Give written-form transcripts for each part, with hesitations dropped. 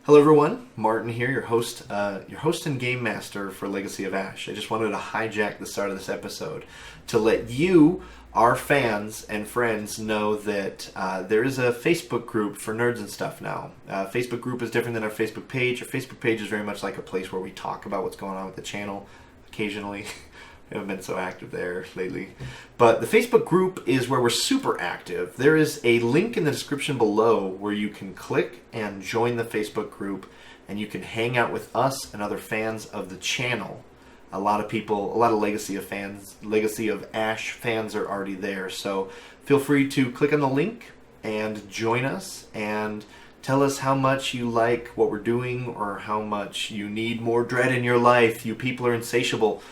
Hello everyone, Martin here, your host and game master for Legacy of Ash. I just wanted to hijack the start of this episode to let you, our fans and friends, know that there is a Facebook group for nerds and stuff now. Facebook group is different than our Facebook page. Our Facebook page is very much like a place where we talk about what's going on with the channel occasionally. We haven't been so active there lately. But the Facebook group is where we're super active. There is a link in the description below where you can click and join the Facebook group, and you can hang out with us and other fans of the channel. A lot of Legacy of Ash fans are already there. So feel free to click on the link and join us and tell us how much you like what we're doing or how much you need more dread in your life. You people are insatiable.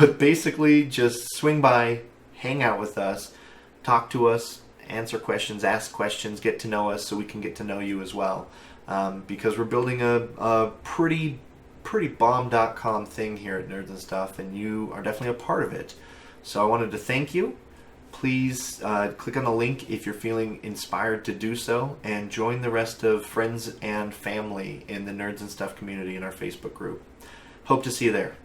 But basically, just swing by, hang out with us, talk to us, answer questions, ask questions, get to know us so we can get to know you as well. Because we're building a pretty bomb.com thing here at Nerds and Stuff, and you are definitely a part of it. So I wanted to thank you. Please click on the link if you're feeling inspired to do so, and join the rest of friends and family in the Nerds and Stuff community in our Facebook group. Hope to see you there.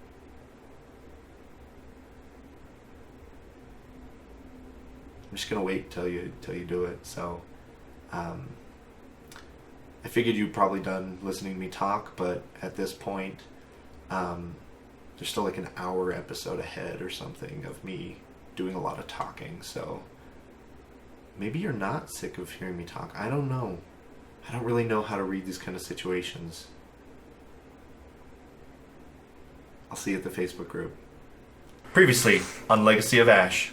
I'm just gonna wait till you do it. So, I figured you'd probably done listening to me talk, but at this point, there's still like an hour episode ahead or something of me doing a lot of talking. So maybe you're not sick of hearing me talk. I don't know. I don't really know how to read these kind of situations. I'll see you at the Facebook group. Previously on Legacy of Ash.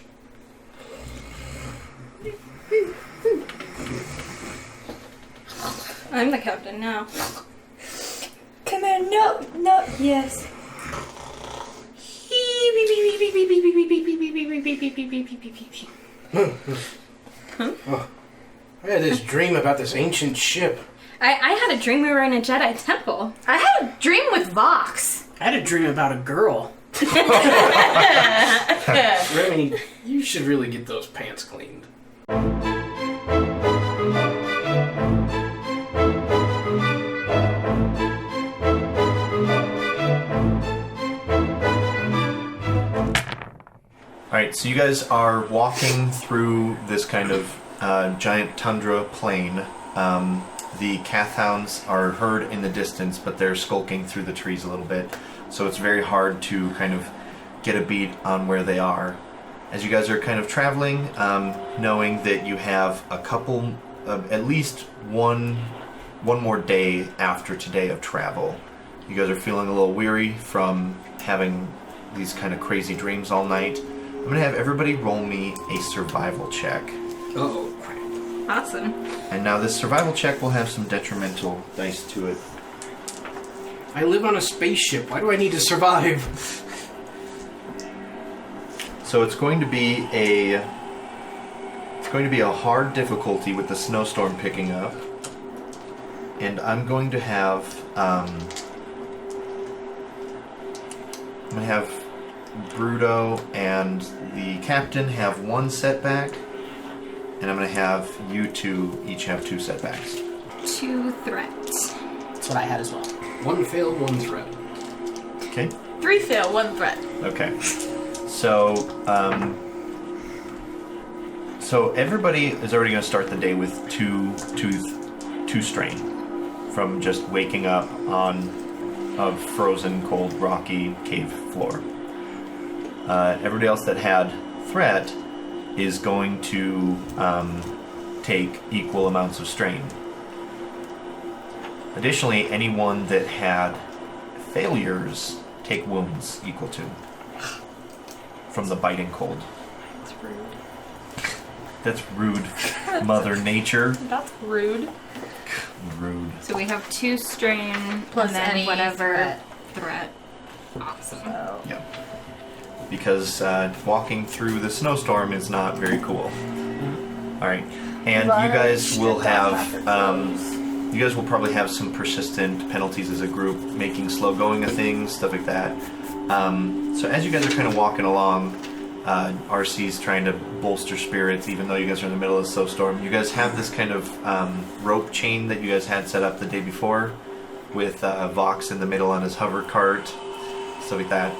I'm the captain now. Come here, no, yes. Oh, I had this dream about this ancient ship. I had a dream we were in a Jedi temple. I had a dream with Vox. I had a dream about a girl. Remy, you should really get those pants cleaned. Alright, so you guys are walking through this kind of giant tundra plain. The Kath Hounds are heard in the distance, but they're skulking through the trees a little bit. So it's very hard to kind of get a beat on where they are. As you guys are kind of traveling, knowing that you have a couple, at least one more day after today of travel. You guys are feeling a little weary from having these kind of crazy dreams all night. I'm going to have everybody roll me a survival check. Uh-oh, crap. Awesome. And now this survival check will have some detrimental dice to it. I live on a spaceship. Why do I need to survive? So it's going to be a hard difficulty with the snowstorm picking up. And I'm going to have Bruto and the captain have one setback, and I'm going to have you two each have two setbacks. 2 threats. That's what I had as well. 1 fail, 1 threat. Okay. 3 fail, 1 threat. Okay. So, so everybody is already going to start the day with two strain from just waking up on a frozen, cold, rocky cave floor. Everybody else that had threat is going to take equal amounts of strain. Additionally, anyone that had failures take wounds equal to from the biting cold. That's rude. That's rude, Mother Nature. That's rude. Rude. So we have 2 strain Plus and then any whatever threat. Awesome. Oh. Yeah. Because walking through the snowstorm is not very cool. Alright. And you guys will have... you guys will probably have some persistent penalties as a group, making slow going of things, stuff like that. So as you guys are kind of walking along, RC's trying to bolster spirits, even though you guys are in the middle of a snowstorm. You guys have this kind of rope chain that you guys had set up the day before, with Vox in the middle on his hover cart, stuff like that.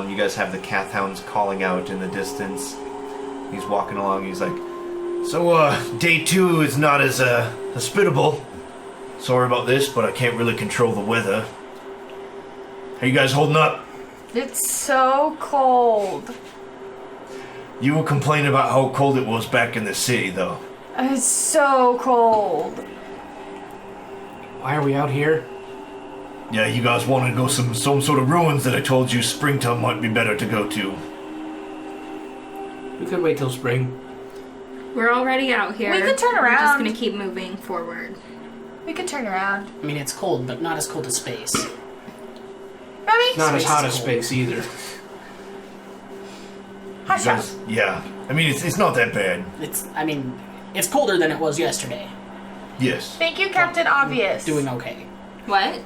You guys have the Kath Hounds calling out in the distance. He's walking along. He's like, "So, day 2 is not as hospitable. Sorry about this, but I can't really control the weather. How you guys holding up?" It's so cold. You were complaining about how cold it was back in the city, though. It's so cold. Why are we out here? Yeah, you guys wanted to go some sort of ruins that I told you springtime might be better to go to. We could wait till spring. We're already out here. We could turn We're just around. gonna keep moving forward. We could turn around. I mean, it's cold, but not as cold as space. Remy? Not as Space hot is as cold. space either. Hush You up. guys, yeah. I mean, it's not that bad. It's colder than it was yesterday. Yes. Thank you, Captain Obvious. Doing okay. What?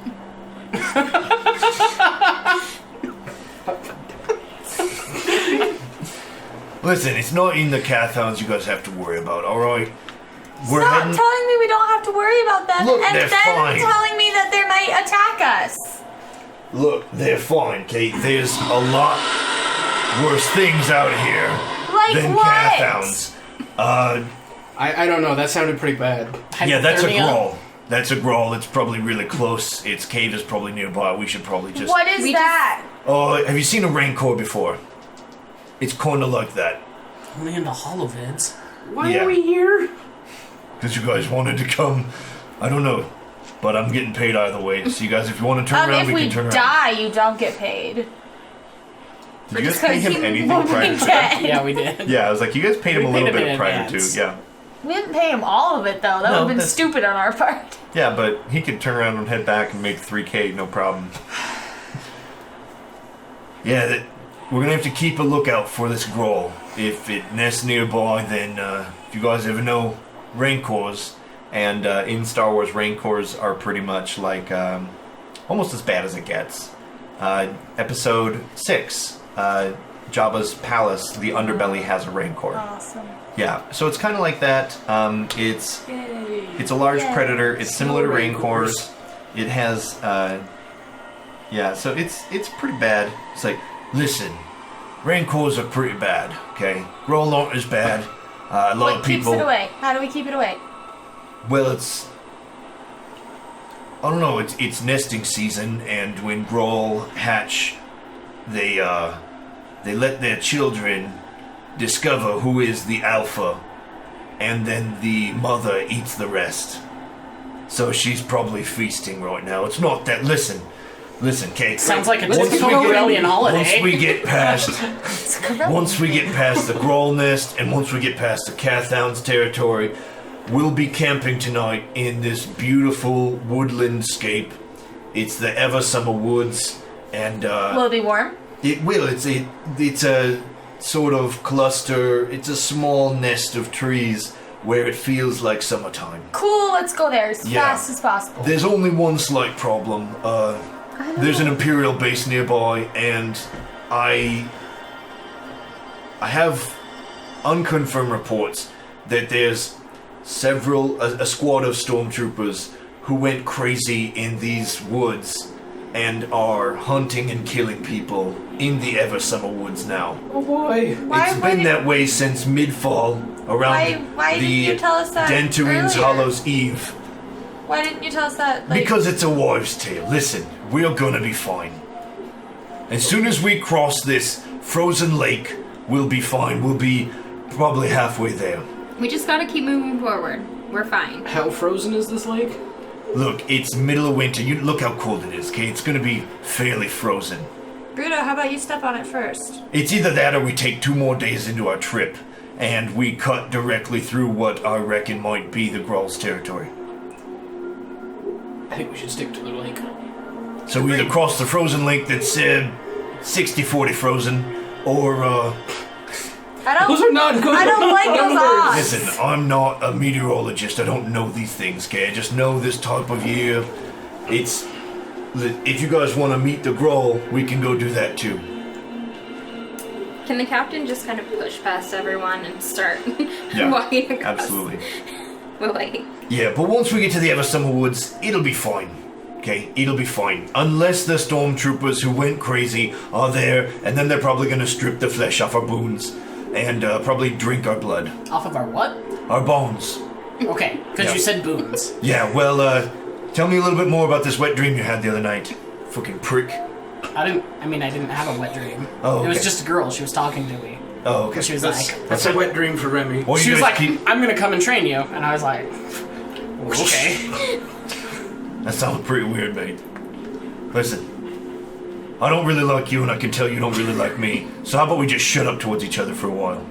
Listen, it's not in the Kath Hounds you guys have to worry about, alright? We're Stop heading... telling me we don't have to worry about them, Look, and they're then fine. telling me that they might attack us. Look, they're fine, Kate. There's a lot worse things out here Like than what? Kath Hounds. I don't know, that sounded pretty bad. Yeah, that's a Hypothermia? Grawl. That's a Grawl. It's probably really close. Its cave is probably nearby. We should probably just... What is that? Oh, have you seen a Rancor before? It's kind of like that. Only in the hollow vids. Why Yeah. are we here? Because you guys wanted to come. I don't know. But I'm getting paid either way. So you guys, if you want to turn around, If we we can turn around. die, you don't get paid. Did you just guys pay 'cause him you anything won't prior be to that? dead. Yeah, we did. Yeah, I was like, you guys paid him We a little paid him bit in prior advance. to. Yeah. We didn't pay him all of it, though. That would have been that's- stupid on our part. Yeah, but he could turn around and head back and make 3K, no problem. Yeah, we're gonna have to keep a lookout for this Grawl. If it nests nearby, then if you guys ever know Rancors, and in Star Wars, Rancors are pretty much like almost as bad as it gets. Episode 6, Jabba's palace, the underbelly has a Rancor. Awesome. Yeah, so it's kind of like that. It's a large predator. It's similar to Rancors. It has, yeah. So it's pretty bad. It's like, listen, Rancors are pretty bad. Okay, Grawl aren't as bad. A lot What of keeps people. it away? How do we keep it away? Well, I don't know. It's nesting season, and when Grawl hatch, they let their children discover who is the alpha, and then the mother eats the rest. So she's probably feasting right now. It's not that. Listen, Kate. Sounds like a once typical we get- rebellion holiday. Once we get past the Grawl nest, and once we get past the Kath Hounds territory, we'll be camping tonight in this beautiful woodland scape. It's the Ever Summer Woods, and Will it be warm? it will. It's a sort of cluster. It's a small nest of trees where it feels like summertime. Cool, let's go there as Yeah. fast as possible. There's only one slight problem. There's an Imperial base nearby, and I have unconfirmed reports that there's a squad of stormtroopers who went crazy in these woods and are hunting and killing people in the Ever Summer Woods now. Oh boy. Why It's been would- that way since mid-fall, around Why didn't the you tell us that Dentuin's earlier? Hollows Eve. Why didn't you tell us that? Like, Because it's a wives' tale. Listen, we're gonna be fine. As soon as we cross this frozen lake, we'll be fine. We'll be probably halfway there. We just gotta keep moving forward. We're fine. How frozen is this lake? Look, it's middle of winter. You look how cold it is, okay? It's gonna be fairly frozen. Bruto, how about you step on it first? It's either that or we take 2 more days into our trip, and we cut directly through what I reckon might be the Graal's territory. I think we should stick to the lake. So we either cross the frozen lake that's 60-40 frozen, or Those are not good. I don't like those numbers. odds. listen, I'm not a meteorologist. I don't know these things, okay? I just know this type of year. If you guys want to meet the Grawl, we can go do that too. Can the captain just kind of push past everyone and start Yeah, walking across? absolutely. Well, like, Yeah, but once we get to the Eversummer Woods, it'll be fine. Okay, it'll be fine. Unless the stormtroopers who went crazy are there, and then they're probably gonna strip the flesh off our bones and probably drink our blood. Off of our what? Our bones. Okay, because Yeah. you said boons. Yeah, well, tell me a little bit more about this wet dream you had the other night. Fucking prick. I didn't have a wet dream. Oh, It was okay. just a girl. She was talking to me. Oh, okay. She was That's, like, that's a wet dream for Remy. Well, she you was guys like, keep- I'm gonna come and train you. And I was like, okay. That sounds pretty weird, mate. Listen, I don't really like you, and I can tell you don't really like me. So how about we just shut up towards each other for a while?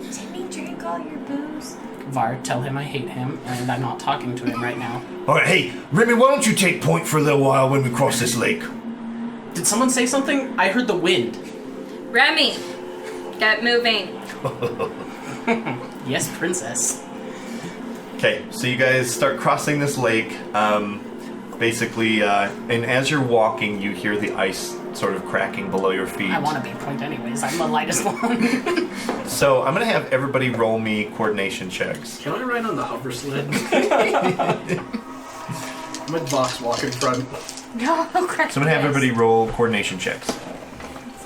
Didn't he drink all your booze? Var, tell him I hate him, and I'm not talking to him right now. All right, hey, Remy, why don't you take point for a little while when we cross this lake? Did someone say something? I heard the wind. Remy, get moving. Yes, princess. Okay, so you guys start crossing this lake. Basically, and as you're walking, you hear the ice sort of cracking below your feet. I want to be point anyways. I'm the lightest one. So I'm gonna have everybody roll me coordination checks. Can I ride on the hover sled? My boss walk in front. No, crap. So I'm gonna have everybody roll coordination checks.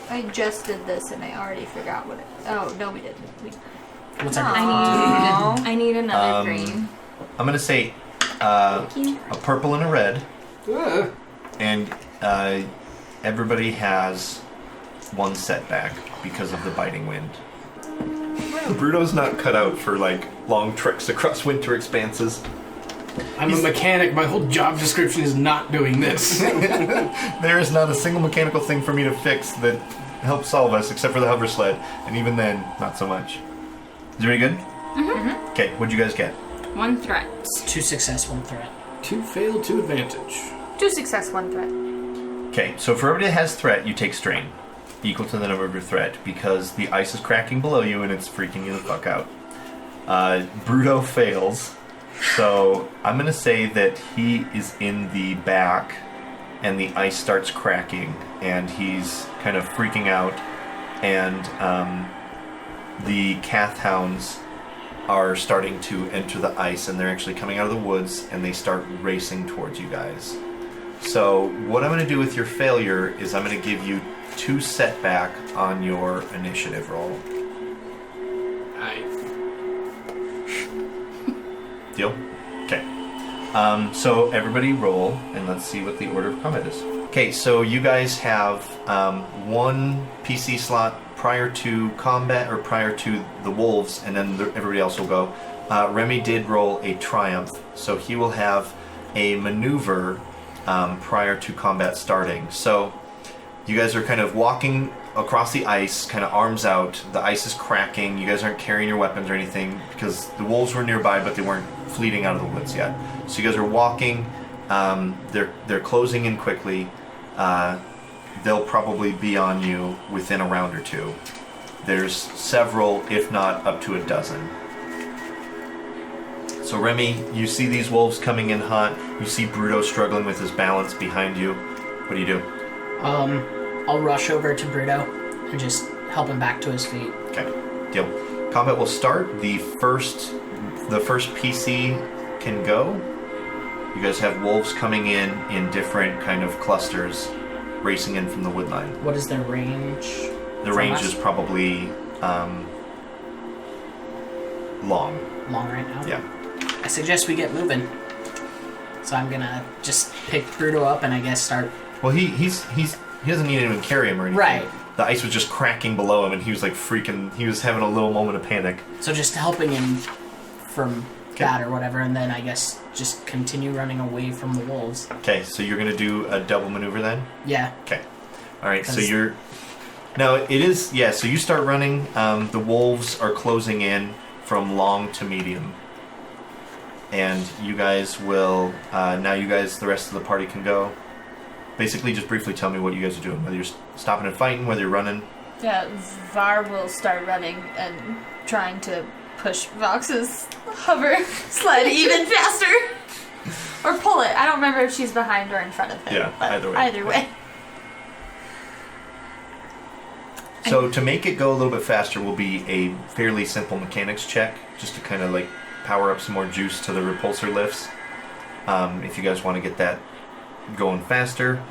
I just did this and I already forgot what it. Oh no, we didn't. What's our I need another Um, green. I'm gonna say a purple and a red, and everybody has one setback because of the biting wind. Bruto's not cut out for like long treks across winter expanses. I'm a mechanic. My whole job description is not doing this. There is not a single mechanical thing for me to fix that helps solve us, except for the hover sled, and even then, not so much. Is everybody good? Mm-hmm. Okay, what'd you guys get? 1 threat. 2 success, 1 threat. 2 fail, 2 advantage. 2 success, 1 threat. Okay, so for everybody that has threat, you take strain, equal to the number of your threat, because the ice is cracking below you and it's freaking you the fuck out. Bruto fails, so I'm gonna say that he is in the back, and the ice starts cracking, and he's kind of freaking out, and the Kath Hounds are starting to enter the ice, and they're actually coming out of the woods, and they start racing towards you guys. So what I'm going to do with your failure is I'm going to give you 2 setback on your initiative roll. Deal? Okay. So everybody roll, and let's see what the order of combat is. Okay, so you guys have 1 PC slot prior to combat, or prior to the wolves, and then everybody else will go. Remy did roll a triumph, so he will have a maneuver prior to combat starting. So you guys are kind of walking across the ice, kind of arms out. The ice is cracking. You guys aren't carrying your weapons or anything because the wolves were nearby, but they weren't fleeing out of the woods yet. So you guys are walking. They're closing in quickly. They'll probably be on you within a round or 2. There's several, if not up to a dozen. So Remy, you see these wolves coming in hot. You see Bruto struggling with his balance behind you. What do you do? I'll rush over to Bruto and just help him back to his feet. Okay, deal. Combat will start. The first PC can go. You guys have wolves coming in different kind of clusters, racing in from the woodline. What is their range? The range is probably long. Long right now? Yeah. I suggest we get moving. So I'm gonna just pick Bruto up and I guess start... Well, he doesn't need anyone to carry him or anything. Right. The ice was just cracking below him, and he was like freaking. He was having a little moment of panic. So just helping him from that or whatever, and then I guess just continue running away from the wolves. Okay, so you're gonna do a double maneuver then. Yeah. Okay. All right. So you're. Now it is So you start running. The wolves are closing in from long to medium, and you guys will. Now you guys, the rest of the party can go. Basically, just briefly tell me what you guys are doing. Whether you're stopping and fighting, whether you're running. Yeah, Var will start running and trying to push Vox's hover sled even faster. Or pull it. I don't remember if she's behind or in front of him. Yeah, but either way. Either way. So to make it go a little bit faster will be a fairly simple mechanics check, just to kind of like power up some more juice to the repulsor lifts. If you guys want to get that going faster.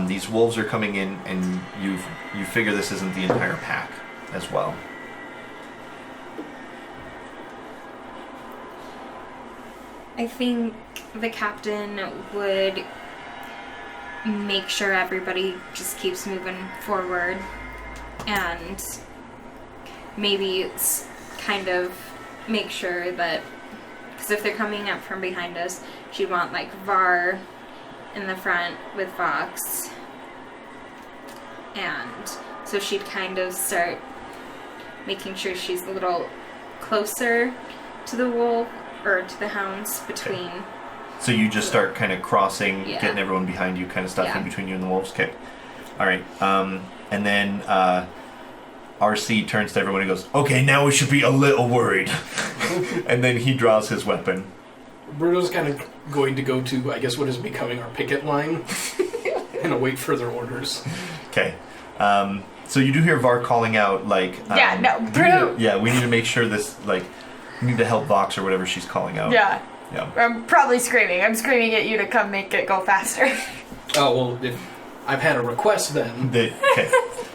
These wolves are coming in, and you figure this isn't the entire pack as well. I think the captain would make sure everybody just keeps moving forward, and maybe kind of make sure that, because if they're coming up from behind us, she'd want like Var in the front with Vox, and so she'd kind of start making sure she's a little closer to the wolf or to the hounds between. Okay. So you just start kind of crossing, Yeah. getting everyone behind you, kind of stuff Yeah. in between you and the wolves. Okay. All right. And then RC turns to everyone and goes, "Okay, now we should be a little worried." And then he draws his weapon. Bruto's kind of going to go to, I guess, what is becoming our picket line and await further orders. Okay. So you do hear Var calling out, like... Yeah, no, Bruto. Yeah, we need to make sure this, like... We need to help Vox or whatever she's calling out. Yeah. Yeah. I'm probably screaming. I'm screaming at you to come make it go faster. Oh, well, if I've had a request then. Okay.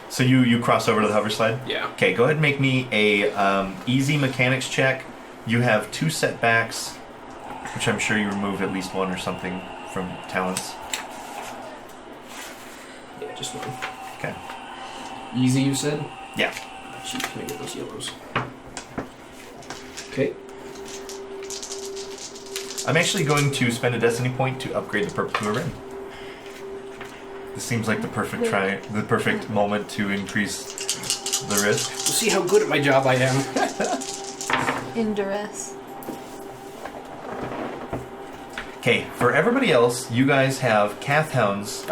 So you cross over to the hover sled? Yeah. Okay, go ahead and make me a easy mechanics check. You have 2 setbacks, which I'm sure you removed at least 1 or something from talents. Yeah, just one. Okay. Easy, you said? Yeah. Jeez, let me get those yellows. Okay. I'm actually going to spend a destiny point to upgrade the purple to a red. This seems like the perfect moment to increase the risk. We'll see how good at my job I am. In duress. Okay, for everybody else, you guys have Kath Hounds.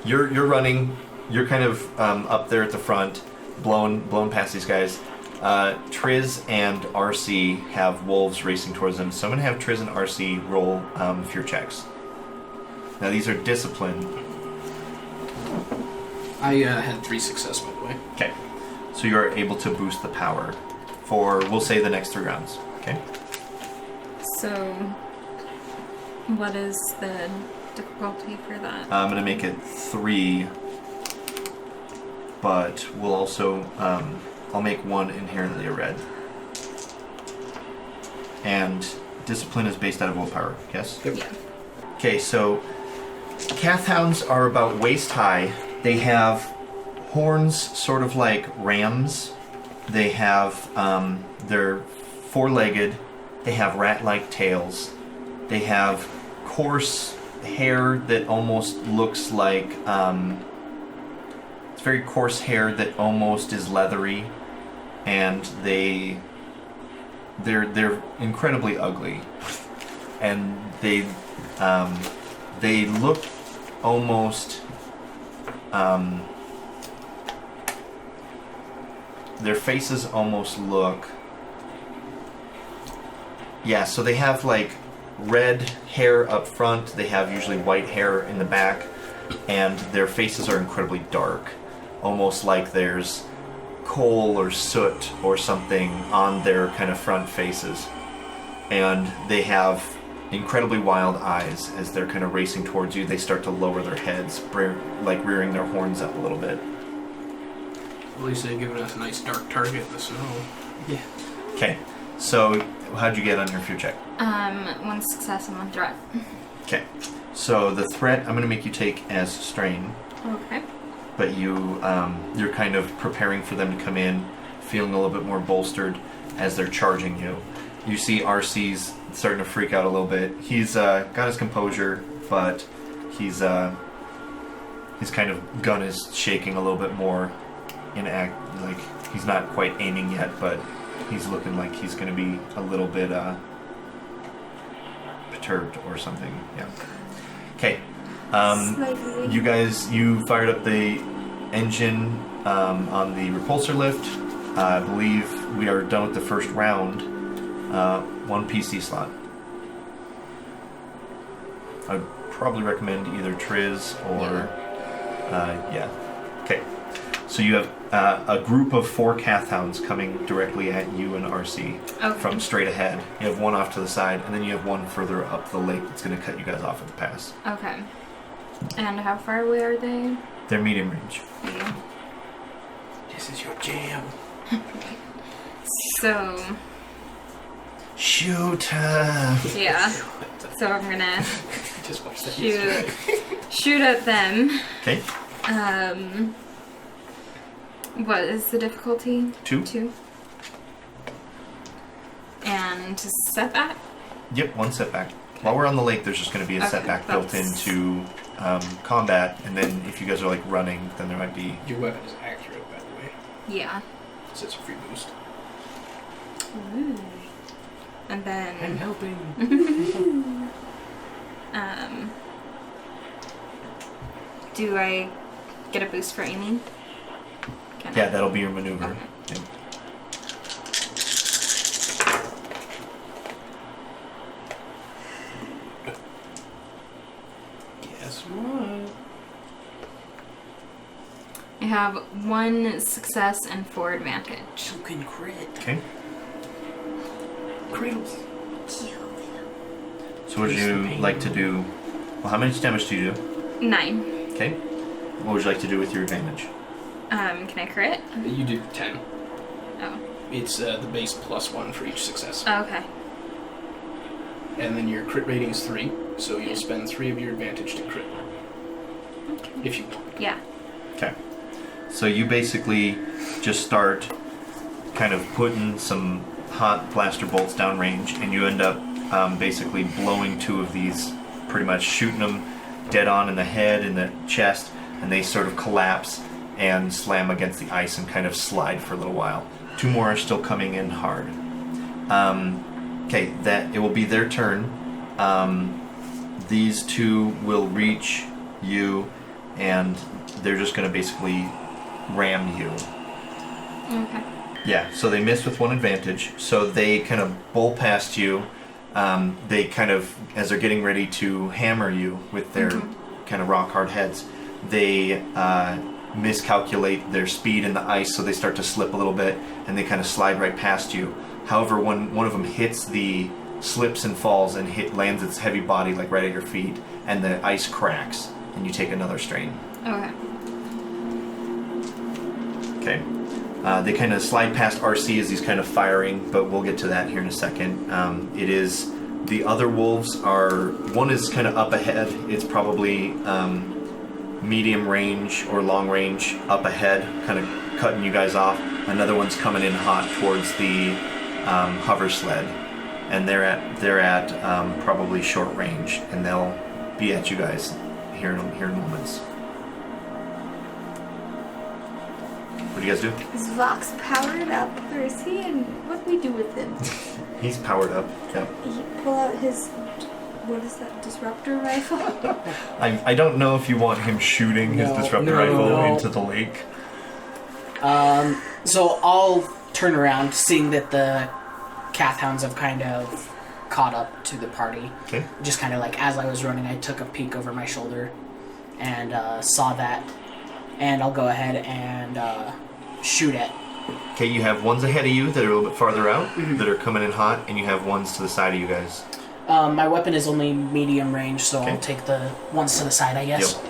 You're running. You're kind of up there at the front, blown past these guys. Triz and RC have wolves racing towards them, so I'm going to have Triz and RC roll fear checks. Now these are discipline. I had 3 success, by the way. Okay, so you are able to boost the power for, we'll say, the next 3 rounds. Okay. So, what is the difficulty for that? I'm going to make it 3, but we'll also, I'll make 1 inherently a red. And discipline is based out of willpower, yes? Yep. Yeah. Okay, so Kath Hounds are about waist high. They have horns sort of like rams. They have, they're 4-legged. They have rat-like tails. They have coarse hair that almost looks like, it's very coarse hair that almost is leathery. And they're incredibly ugly. And they look almost, their faces almost look, yeah, so they have like red hair up front, they have usually white hair in the back, and their faces are incredibly dark, almost like there's coal or soot or something on their kind of front faces. And they have incredibly wild eyes. As they're kind of racing towards you, they start to lower their heads, like rearing their horns up a little bit. At least they've given us a nice dark target in the snow. Yeah. Okay, so how'd you get on your fear check? 1 success and 1 threat. Okay, so the threat I'm going to make you take as strain, Okay. but you're kind of preparing for them to come in, feeling a little bit more bolstered as they're charging you. You see RC's starting to freak out a little bit. He's got his composure, but his kind of gun is shaking a little bit more. Like he's not quite aiming yet, but he's looking like he's going to be a little bit perturbed or something. Yeah. Okay. You guys, you fired up the engine on the repulsor lift. I believe we are done with the first round. 1 PC slot. I'd probably recommend either Triz or yeah. Okay. So you have a group of 4 Kath Hounds coming directly at you and RC Okay. from straight ahead. You have one off to the side, and then you have one further up the lake that's going to cut you guys off at the pass. Okay. And how far away are they? They're medium range. Yeah. This is your jam. So, Shoot her. yeah. So I'm gonna Just watch that. shoot at them. Okay. What is the difficulty? 2. 2. And setback? Yep, 1 setback. While we're on the lake, there's just going to be a Okay, setback built that's- into combat, and then if you guys are like running, then there might be. Your weapon is accurate, by the way. Yeah. So it's a free boost. Ooh. And I'm then, helping. do I get a boost for aiming? Can I? Yeah, that'll be your maneuver. Okay. Yeah. Guess what? I have 1 success and 4 advantage. You can crit. Okay. Cradles. So what would you like to do? Well, how much damage do you do? 9. Okay. What would you like to do with your advantage? Can I crit? You do 10. Oh. It's the base +1 for each success. Oh, okay. And then your crit rating is 3, so you'll spend 3 of your advantage to crit. Okay. If you want. Yeah. Okay. So you basically just start kind of putting some hot blaster bolts downrange, and you end up basically blowing 2 of these, pretty much shooting them dead on in the head and the chest, and they sort of collapse and slam against the ice and kind of slide for a little while. 2 more are still coming in hard. Okay, that it will be their turn. These 2 will reach you, and they're just going to basically ram you. Okay. Yeah, so they miss with 1 advantage. So they kind of bowl past you. They kind of, as they're getting ready to hammer you with their kind of rock hard heads, they miscalculate their speed in the ice, so they start to slip a little bit, and they kind of slide right past you. However, when one of them hits the slips and falls and lands its heavy body like right at your feet, and the ice cracks, and you take another strain. Okay. Okay. They kind of slide past RC as he's kind of firing, but we'll get to that here in a second. It is the other wolves are, one is kind of up ahead. It's probably medium range or long range up ahead, kind of cutting you guys off. Another one's coming in hot towards the hover sled, and they're at probably short range, and they'll be at you guys here in moments. What do you guys do? Is Vox powered up, or is he? And what do we do with him? He's powered up. Yep. He pull out his, what is that, disruptor rifle? I don't know if you want him shooting his disruptor rifle into the lake. So I'll turn around, seeing that the Kath Hounds have kind of caught up to the party. Okay. Just kind of like as I was running, I took a peek over my shoulder and saw that. And I'll go ahead and shoot at. Okay, you have ones ahead of you that are a little bit farther out, that are coming in hot, and you have ones to the side of you guys. My weapon is only medium range, so Okay. I'll take the ones to the side, I guess.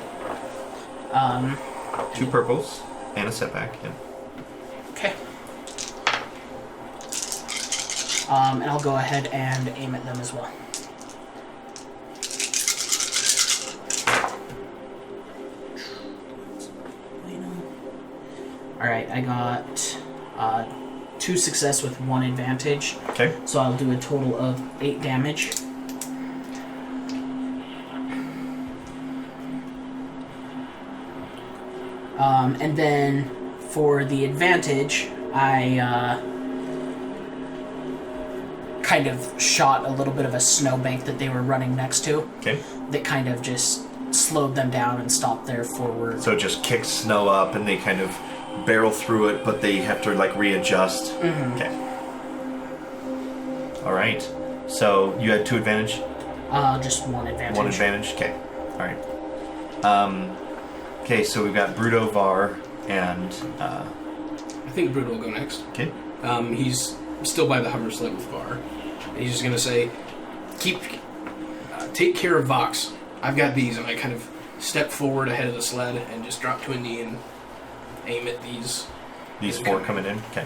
Yep. 2 purples and a setback. Yep. Okay. And I'll go ahead and aim at them as well. Alright, I got 2 success with 1 advantage. Okay. So I'll do a total of 8 damage. And then for the advantage, I kind of shot a little bit of a snowbank that they were running next to. Okay. That kind of just slowed them down and stopped their forward. So it just kicks snow up, and they kind of barrel through it, but they have to like readjust. Mm-hmm. Okay. All right. So you had 2 advantage. Just 1 advantage. 1 advantage. Okay. All right. Okay. So we've got Bruto, Var, and I think Bruto will go next. okay. He's still by the hover sled with Var. And he's just going to say, take care of Vox. I've got these. And I kind of step forward ahead of the sled and just drop to a knee and aim at these. These 4 coming in. Okay.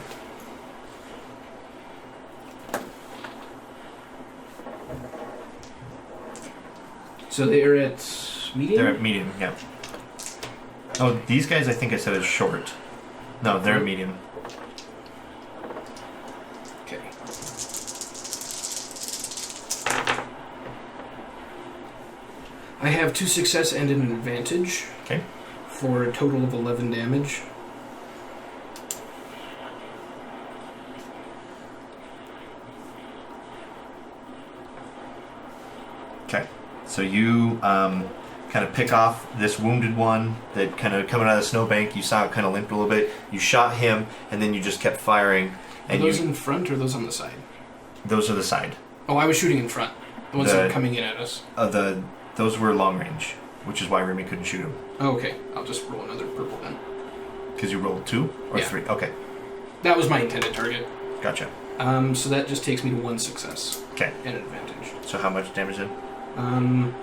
So they're at medium? They're at medium. Yeah. Oh, these guys I think I said is short. No, they're at medium. Okay. I have 2 success and an advantage. Okay. For a total of 11 damage. Okay. So you kind of pick off this wounded one that kind of coming out of the snowbank. You saw it kind of limped a little bit. You shot him, and then you just kept firing. And Are those in front or those on the side? Those are the side. Oh, I was shooting in front. The ones that are coming in at us. Those were long range, which is why Remy couldn't shoot him. Oh, okay. I'll just roll another purple then. Because you rolled 2 or Yeah. 3. Okay. That was my intended target. Gotcha. So that just takes me to 1 success Okay. and an advantage. So how much damage then? 10.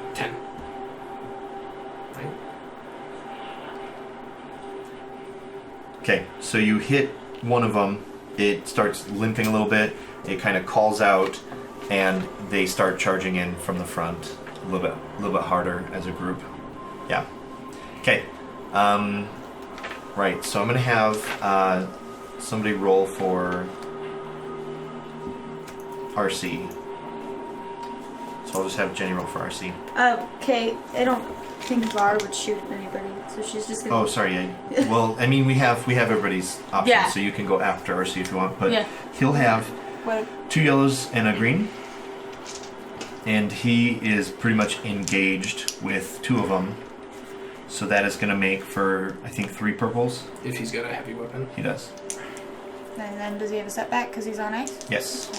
Right? Okay, so you hit one of them, it starts limping a little bit, it kind of calls out, and they start charging in from the front a little bit harder as a group. Yeah. Okay. Right, so I'm going to have somebody roll for RC. So I'll just have Jenny roll for RC. Okay, I don't think Var would shoot anybody, so she's just gonna... Oh, sorry. Well, I mean, we have everybody's options, Yeah. so you can go after RC if you want. But Yeah. he'll have What? 2 yellows and a green, and he is pretty much engaged with 2 of them. So that is going to make for, I think, 3 purples. If he's got a heavy weapon. He does. And then does he have a setback because he's on ice? Yes.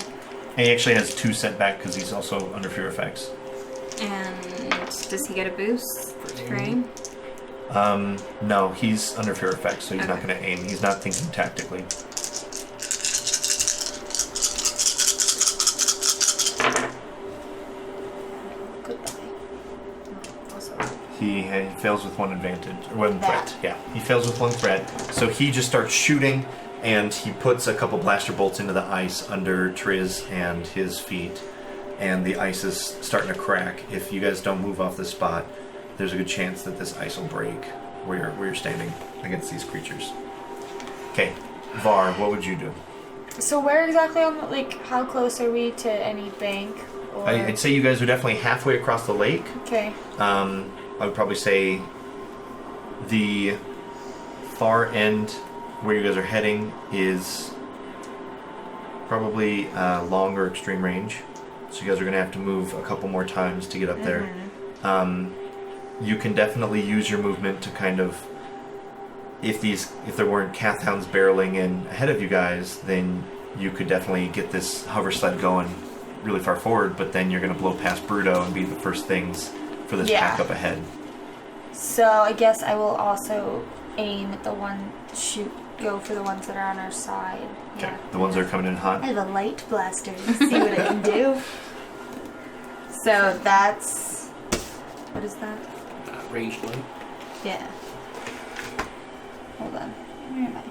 And he actually has 2 setback because he's also under fear effects. And does he get a boost for aim? No, he's under fear effects, so he's not Okay. going to aim. He's not thinking tactically. Goodbye. Also. He fails with 1 advantage, or 1 That. threat. Yeah, he fails with 1 threat. So he just starts shooting, and he puts a couple blaster bolts into the ice under Triz and his feet, and the ice is starting to crack. If you guys don't move off this spot, there's a good chance that this ice will break where you're standing against these creatures. Okay, Var, what would you do? So where exactly on, like, how close are we to any bank? Or... I'd say you guys are definitely halfway across the lake. Okay. I would probably say the far end where you guys are heading is probably longer extreme range. So you guys are going to have to move a couple more times to get up there. You can definitely use your movement to kind of, if there weren't Kath Hounds barreling in ahead of you guys, then you could definitely get this hover sled going really far forward, but then you're going to blow past Bruto and be the first things for this pack up ahead. So I guess I will also aim at the one, go for the ones that are on our side. Okay, Yeah. the ones that are coming in hot. I have a light blaster. See what I can do. So that's... What is that? Ranged one. Yeah. Hold on. Where am I?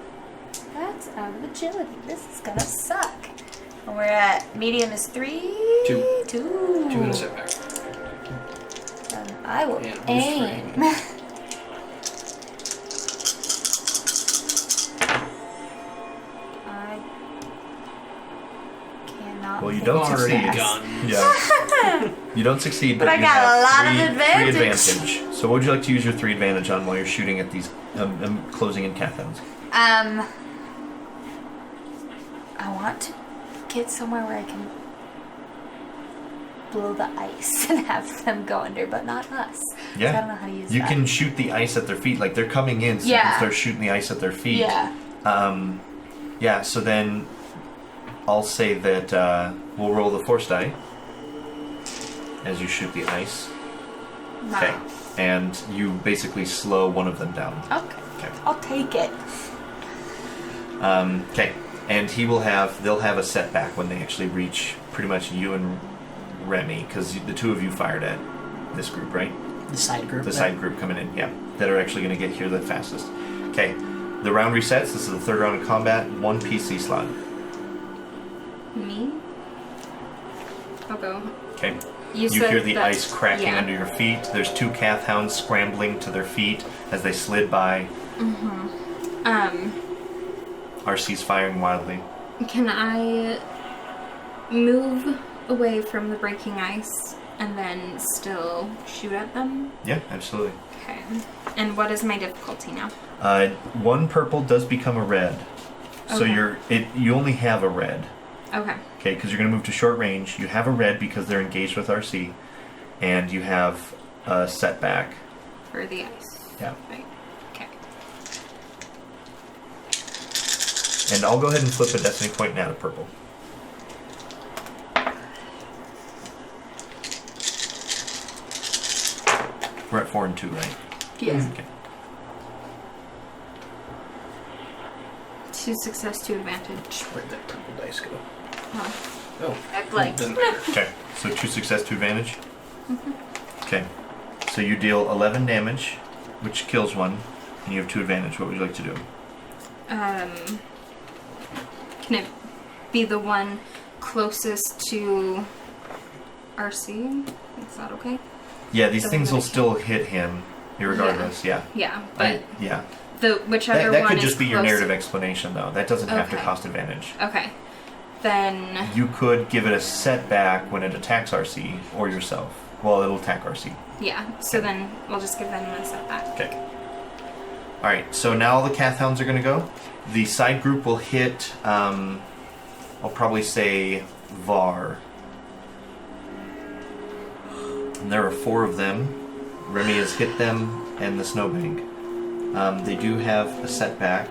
That's out of agility. This is gonna suck. And we're at medium is 3. 2. 2. 2 and a setback. Then I will And aim. I cannot. Well, you don't finish succeed. this. Guns. Yeah. You don't succeed, but But I you got have a lot of three advantage. advantage. So what would you like to use your 3 advantage on while you're shooting at these closing in Kath Hounds? I want to get somewhere where I can blow the ice and have them go under, but not us. Yeah. So I don't know how to use You that. can shoot the ice at their feet, like they're coming in, so you Yeah. can start shooting the ice at their feet. Yeah. Yeah, so then I'll say that we'll roll the force die as you shoot the ice. Wow. Okay. and you basically slow one of them down. Okay. Okay. I'll take it. Okay. And they'll have a setback when they actually reach pretty much you and Remy, because the two of you fired at this group, right? The side group. The side group coming in, yeah. That are actually going to get here the fastest. Okay. The round resets. This is the third round of combat. 1 PC slot. Me? I'll go. Okay. You You said hear the that's- ice cracking yeah. under your feet. There's 2 Kath Hounds scrambling to their feet as they slid by. RC's firing wildly. Can I move away from the breaking ice and then still shoot at them? Yeah, absolutely. Okay. And what is my difficulty now? 1 purple does become a red. So Okay. you only have a red. Okay. Okay, because you're going to move to short range. You have a red because they're engaged with RC. And you have a setback. For the ice. Yeah. Right. Okay. And I'll go ahead and flip a destiny point now to purple. We're at 4 and 2, right? Yes. Okay. 2 success, 2 advantage. Where'd that purple dice go? Oh. Oh, Act like. doesn't matter. Okay, so 2 success, 2 advantage. Okay, so you deal 11 damage, which kills one, and you have 2 advantage. What would you like to do? Can it be the one closest to RC? Is that okay? Yeah, these Doesn't things will really still hit him, irregardless. Yeah. Yeah, but Yeah. the whichever That one could is just be your close- narrative explanation, though. That doesn't have to Okay. cost advantage. Okay. Then You could give it a setback when it attacks RC or yourself. Well, it'll attack RC. yeah. So then we'll just give them a setback. Okay. All right. So now all the Kath Hounds are going to go. The side group will hit. I'll probably say Var. And there are 4 of them. Remy has hit them and the snowbank. They do have a setback.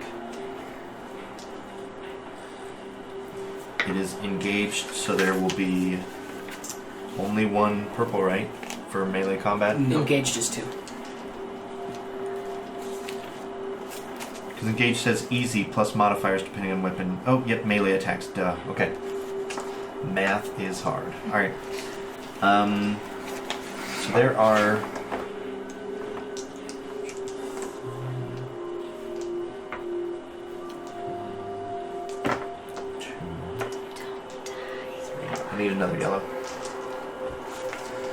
It is engaged, so there will be only 1 purple, right? For melee combat? No. Engaged is 2. Because engaged says easy plus modifiers depending on weapon. Oh, yep, melee attacks. Duh. Okay. Math is hard. Alright. So there are... I need another yellow.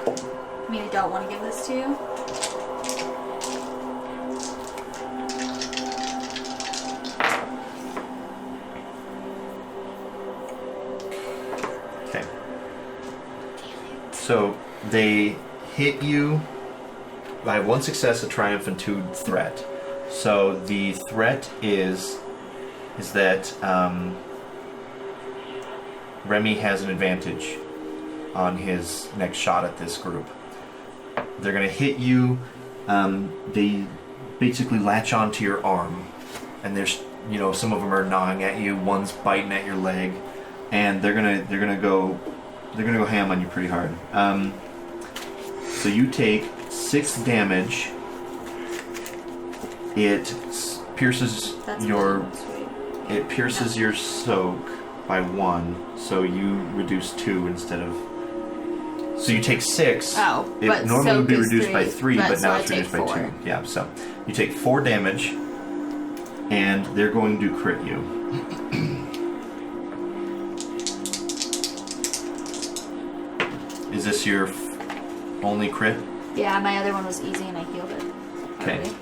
I mean, I don't want to give this to you. Okay. So they hit you by 1 success, a triumph, and 2 threat. So the threat is that Remy has an advantage on his next shot at this group. They're gonna hit you. They basically latch onto your arm, and there's some of them are gnawing at you. One's biting at your leg, and they're gonna go ham on you pretty hard. So you take 6 damage. It pierces That's your really sweet. it pierces your soak by 1, so you reduce 2 instead of. So you take 6. Oh, It but normally would be soak is reduced by 3, but so now I it's take reduced by 4. 2. Yeah, so you take 4 damage, and they're going to crit you. Is this your only crit? Yeah, my other one was easy and I healed it. Okay. already.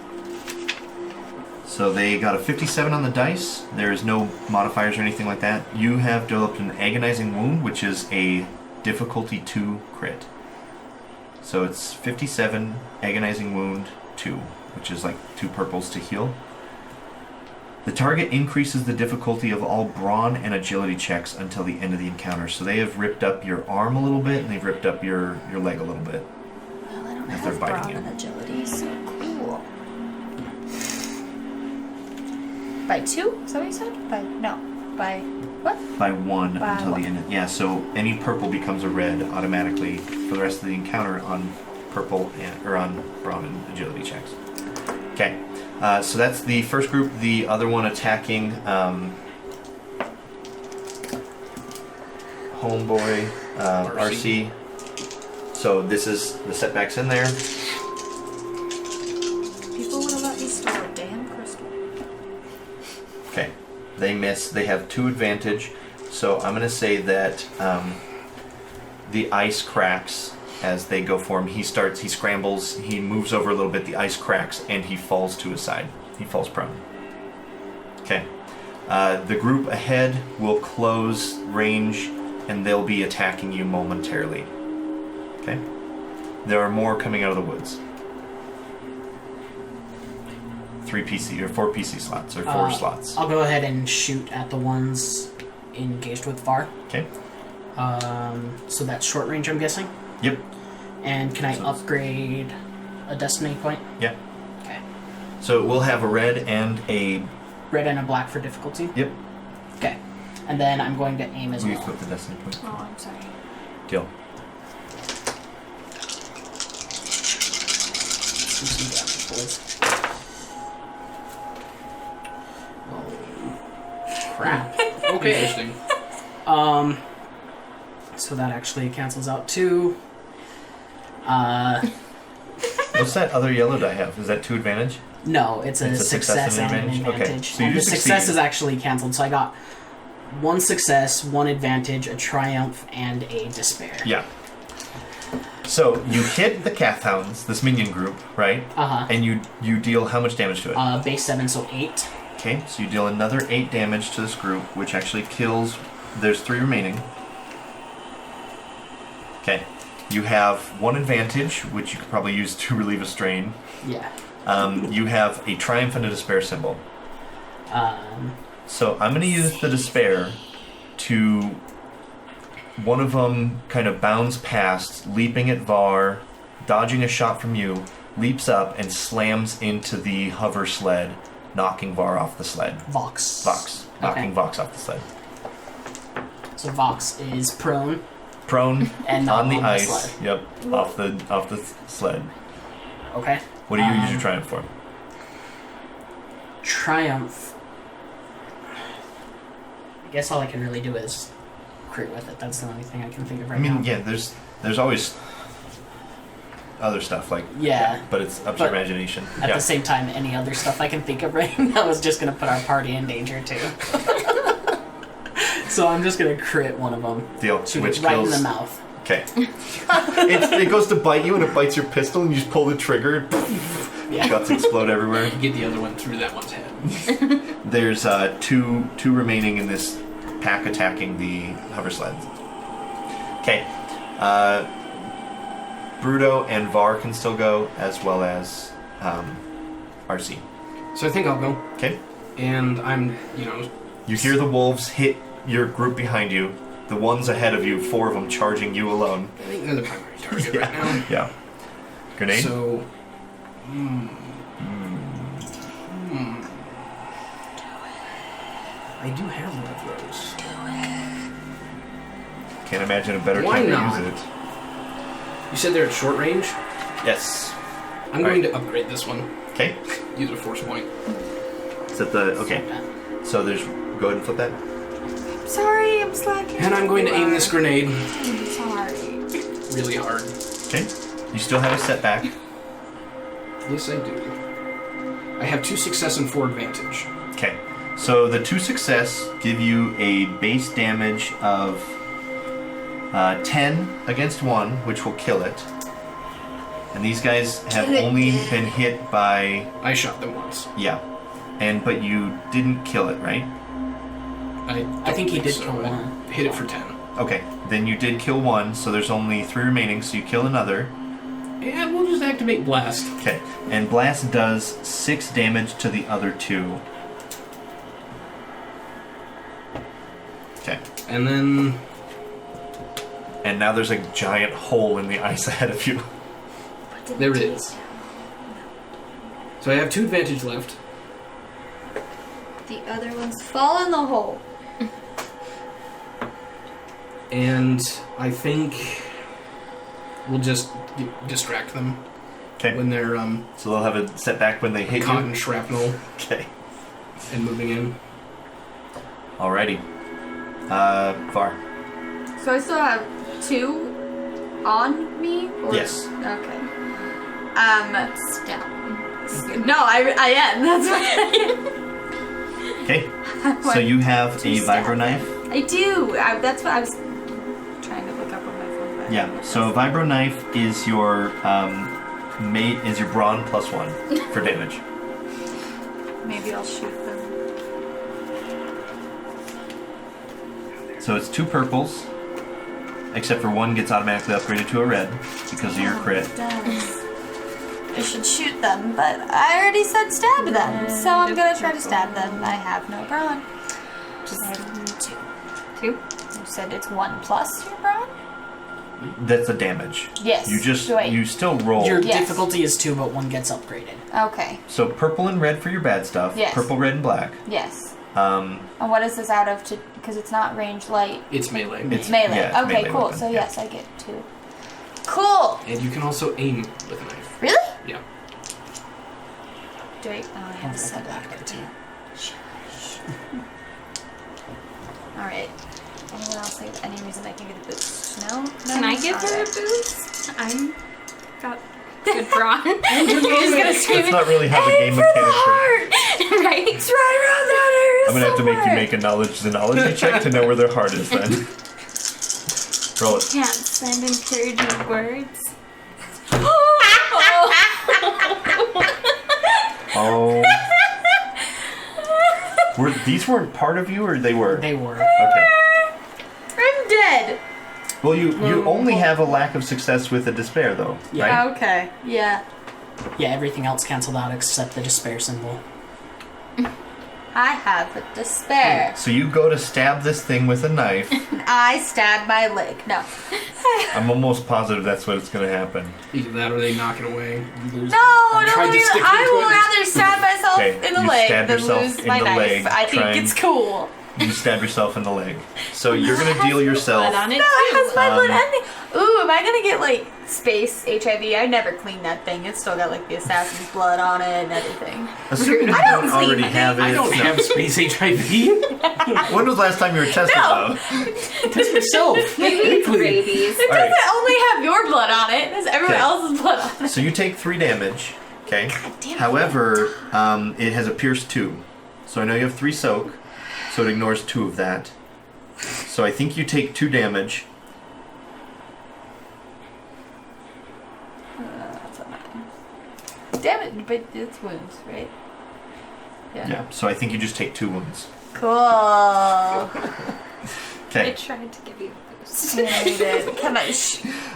So they got a 57 on the dice. There is no modifiers or anything like that. You have developed an agonizing wound, which is a difficulty 2 crit. So it's 57, agonizing wound 2, which is like 2 purples to heal. The target increases the difficulty of all brawn and agility checks until the end of the encounter. So they have ripped up your arm a little bit, and they've ripped up your leg a little bit. Well, I don't If they're have biting brawn you. and agility, so cool. By 2? Is that what you said? By what? By 1 By until one. the end. Yeah, so any purple becomes a red automatically for the rest of the encounter on purple or on brown and agility checks. Okay, so that's the first group. The other one attacking Homeboy, RC. So this is the setbacks in there. People would have let me store a damn crystal. Okay, they miss. They have 2 advantage. So I'm going to say that the ice cracks as they go for him. He scrambles, he moves over a little bit, the ice cracks, and he falls to his side. He falls prone. Okay. The group ahead will close range, and they'll be attacking you momentarily. Okay? There are more coming out of the woods. 4 PC slots, or 4 slots. I'll go ahead and shoot at the ones engaged with Var. Okay. So that's short range, I'm guessing? Yep. And can I upgrade a destiny point? Yeah. Okay. So we'll have a red and a... Red and a black for difficulty? Yep. Okay. And then I'm going to aim as We well. put the destiny point. Oh, I'm sorry. Deal. Crap. Okay. Interesting. So that actually cancels out 2. What's that other yellow die have? Is that 2 advantage? No, it's a success and an advantage. Okay, so you and the just success succeeded. is actually cancelled, so I got 1 success, 1 advantage, a triumph, and a despair. Yeah. So you hit the Kath Hounds, this minion group, right? Uh-huh. And you deal how much damage to it? Base 7, so 8. Okay, so you deal another 8 damage to this group, which actually kills... There's 3 remaining. Okay. You have 1 advantage, which you could probably use to relieve a strain. Yeah. You have a triumph and a despair symbol. So I'm going to use the despair to... One of them kind of bounds past, leaping at Var, dodging a shot from you, leaps up and slams into the hover sled, knocking Var off the sled. Vox. Knocking Okay. Vox off the sled. So Vox is prone. Prone And not on the on the ice. sled. Yep, off the sled. Okay. What do you use your triumph for? Triumph. I guess all I can really do is crit with it. That's the only thing I can think of right now. Yeah, there's always other stuff like Yeah. but it's up to your But imagination. At Yeah. the same time, any other stuff I can think of right now is just going to put our party in danger too. So I'm just going to crit one of them. Deal. Shoot Which it right kills. in the mouth. Okay. It goes to bite you and it bites your pistol and you just pull the trigger. Yeah. Guts explode everywhere. Get the other one through that one's head. There's two remaining in this pack attacking the hover sleds. Okay. Bruto and Var can still go, as well as RC. So I think I'll go. Okay. And I'm, You hear the wolves hit your group behind you. The ones ahead of you, 4 of them charging you alone. I think they're the primary target right now. Yeah. Grenade? So, I do have one of those. Can't imagine a better Why time not? to use it. You said they're at short range? Yes. I'm going to upgrade this one. Okay. Use a force point. Is that the... Okay. So there's... Go ahead and flip that. Sorry, I'm slacking. And I'm going to aim this grenade I'm sorry. really hard. Okay. You still have a setback. Yes, I do. I have 2 success and 4 advantage. Okay. So the 2 success give you a base damage of 10 against 1, which will kill it. And these guys have only been hit by... I shot them once. Yeah. But you didn't kill it, right? I think he did so. kill I one. hit it for 10. Okay. Then you did kill 1, so there's only 3 remaining, so you kill another. And we'll just activate Blast. Okay. And Blast does 6 damage to the other 2. Okay. And then... And now there's a giant hole in the ice ahead of you. There it is. So I have 2 advantage left. The other ones fall in the hole. And I think We'll just distract them Okay. when they're So they'll have a setback when they hit caught you. in shrapnel Okay. and moving in. Alrighty. Var. So I still have 2 on me? Or? Yes. Okay. Stab. No, I am. That's why Okay. So you have a stab vibro knife. I do. That's what I was trying to look up on my phone. But Yeah. So a vibro knife is your is your brawn +1 for damage. maybe I'll shoot them. So it's 2 purples, except for one gets automatically upgraded to a red because of your crit. It does. I should shoot them, but I already said stab them, so I'm gonna try to stab them. I have no brawn. Just I have 2. 2. You said it's 1 plus your brawn? That's a damage. Yes. Wait. You still roll. Your Yes. difficulty is 2, but 1 gets upgraded. Okay. So purple and red for your bad stuff. Yes. Purple, red, and black. Yes. Um, And what is this out of? Because it's not range light. It's melee. It's Melee. yeah, it's Okay, melee cool. weapon, So yeah. yes, I get 2. Cool. And you can also aim with a knife. Really? Yeah. Do I? Oh, I have a setback too. All right. Anyone else think any reason I can get a boost? No. Can I give her a Alright. boost? I'm got good brawn. You're just gonna scream. That's not really how the game mechanics work. Right? It's right around that area. I'm gonna have to make you somewhere. make a knowledge check to know where their heart is then. Roll it. Can't send encouraging words. Oh. These weren't part of you, or they were? They were. Okay. I'm dead. Well, you only have a lack of success with a despair, though, Yeah. right? Okay. Yeah. Yeah, everything else canceled out except the despair symbol. I have a despair. So you go to stab this thing with a knife. And I stab my leg. No. I'm almost positive that's what's going to happen. Either that or they knock it away. No, tried no, to stick I into will it. rather stab myself Okay, in the you leg stab than yourself lose in my the knife. leg, I think trying- it's cool. You stab yourself in the leg. So you're going to deal yourself. Blood on it No, it has my blood Um, ending. Ooh, am I gonna get like space HIV? I never cleaned that thing. It's still got like the assassin's blood on it and everything. Assuming you I don't don't already sleep. have it. I don't no. have space HIV. When was the last time you were tested, No. though? Test yourself. Maybe it's rabies. It All right. doesn't only have your blood on it. It has everyone Okay. else's blood on it. So you take 3 damage, okay? damn it. However, it has a pierce 2. So I know you have 3 soak, so it ignores 2 of that. So I think you take 2 damage. Damn it, but it's wounds, right? Yeah. So I think you just take 2 wounds. Cool. I Okay. tried to give you a boost. Yeah, you did. Can I?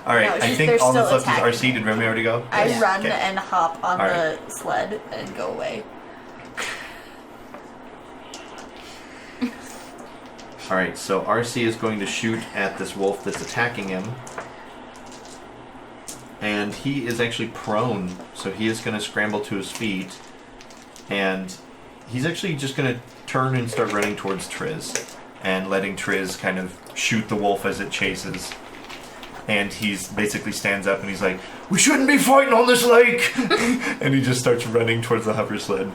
All right. No, I she's- think they're all that's still left is attacking RC. Did Remy already go? I Yes. run Okay. and hop on All the sled and go away. All right. So RC is going to shoot at this wolf that's attacking him. And he is actually prone, so he is going to scramble to his feet. And he's actually just going to turn and start running towards Triz. And letting Triz kind of shoot the wolf as it chases. And he's basically stands up and he's like, "We shouldn't be fighting on this lake!" And he just starts running towards the hover sled.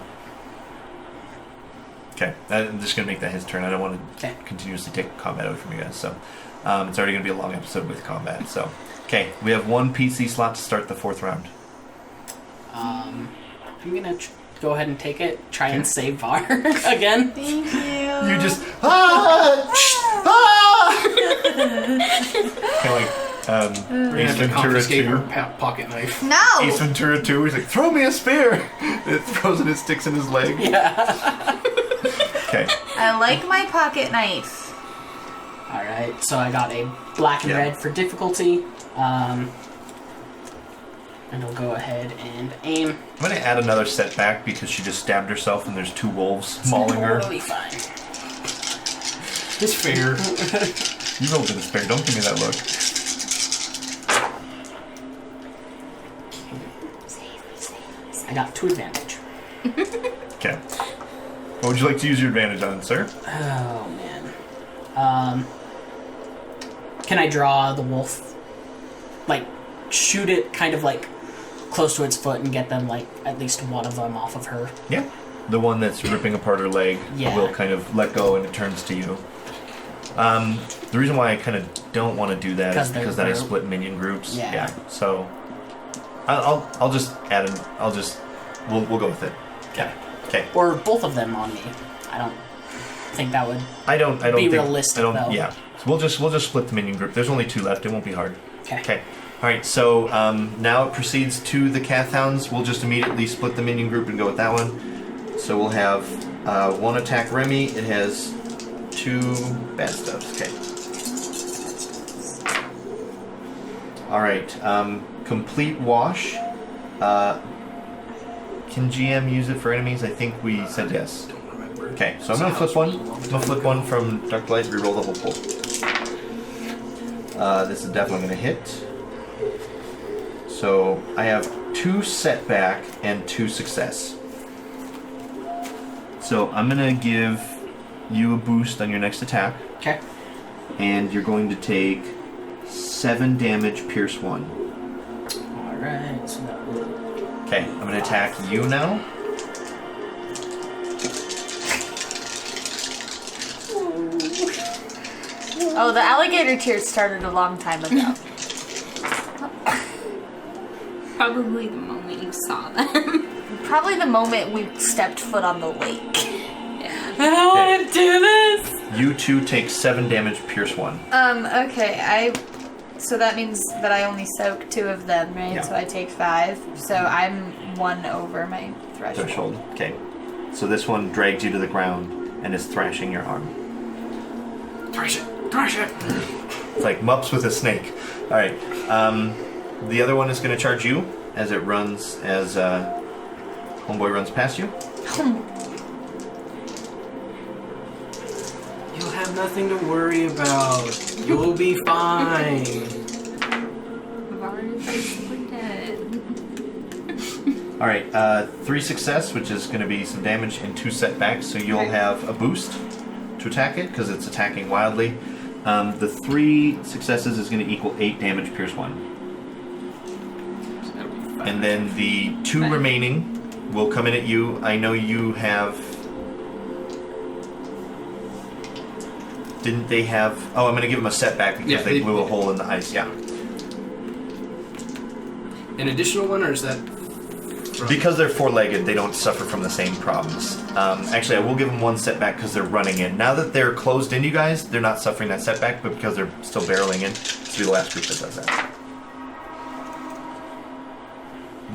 Okay, I'm just going to make that his turn. I don't want to Okay. continuously take combat away from you guys, so it's already going to be a long episode with combat. So, okay, we have 1 PC slot to start the 4th round. I'm gonna go ahead and take it. Try and save Var again. Thank you. You just kind of like We're gonna Ace have to Ventura confiscate 2. our pocket knife. No. Ace Ventura 2. He's like, "Throw me a spear!" It throws and it sticks in his leg. Yeah. Okay. I like my pocket knife. Alright, so I got a black and Yeah. red for difficulty. And I'll go ahead and aim. I'm gonna add another setback because she just stabbed herself and there's 2 wolves mauling her. Totally fine. It's fair. You rolled a despair. Don't give me that look. I got 2 advantage. Okay. What would you like to use your advantage on, sir? Oh man. Can I draw the wolf? Like, shoot it kind of like close to its foot and get them like at least one of them off of her. Yeah. The one that's ripping apart her leg will kind of let go and it turns to you. The reason why I kind of don't want to do that is because then I split minion groups. Yeah. So I'll just add an. We'll go with it. Okay. Okay. Or both of them on me. I don't think that would. I don't be think, realistic. Though. Yeah. So we'll just split the minion group. There's only 2 left. It won't be hard. Okay. Okay. All right. So now it proceeds to the Kath Hounds. We'll just immediately split the minion group and go with that one. So we'll have 1 attack Remy. It has 2 bad stuffs. Okay. All right. Complete wash. Can GM use it for enemies? I think we said yes. Don't remember. Okay, so I'm gonna flip one. I'm gonna flip one from Dark Light. Reroll the whole pool. This is definitely gonna hit. So I have 2 setback and 2 success. So I'm gonna give you a boost on your next attack. Okay. And you're going to take 7 damage, pierce 1. Alright, so that will... Okay, I'm gonna attack you now. Oh, the alligator tears started a long time ago. Probably the moment you saw them. Probably the moment we stepped foot on the lake. I don't want to do this. You 2 take 7 damage, pierce 1. Okay, so that means that I only soak 2 of them, right? Yeah. So I take 5. So I'm 1 over my threshold. Okay. So this one drags you to the ground and is thrashing your arm. Thrash it! Thrash it! It's like Mups with a snake. Alright. The other one is going to charge you as it runs, as Homeboy runs past you. You'll have nothing to worry about. You'll be fine. Var is basically dead. Alright, 3 success, which is going to be some damage, and 2 setbacks, so you'll have a boost to attack it, because it's attacking wildly. The 3 successes is going to equal 8 damage, pierce 1. And then the 2 remaining will come in at you. I know you have... Didn't they have... Oh, I'm going to give them a setback because they blew a hole in the ice. Yeah. An additional one, or is that... Because they're 4-legged, they don't suffer from the same problems. Actually, I will give them 1 setback because they're running in. Now that they're closed into you guys, they're not suffering that setback, but because they're still barreling in, this will be the last group that does that.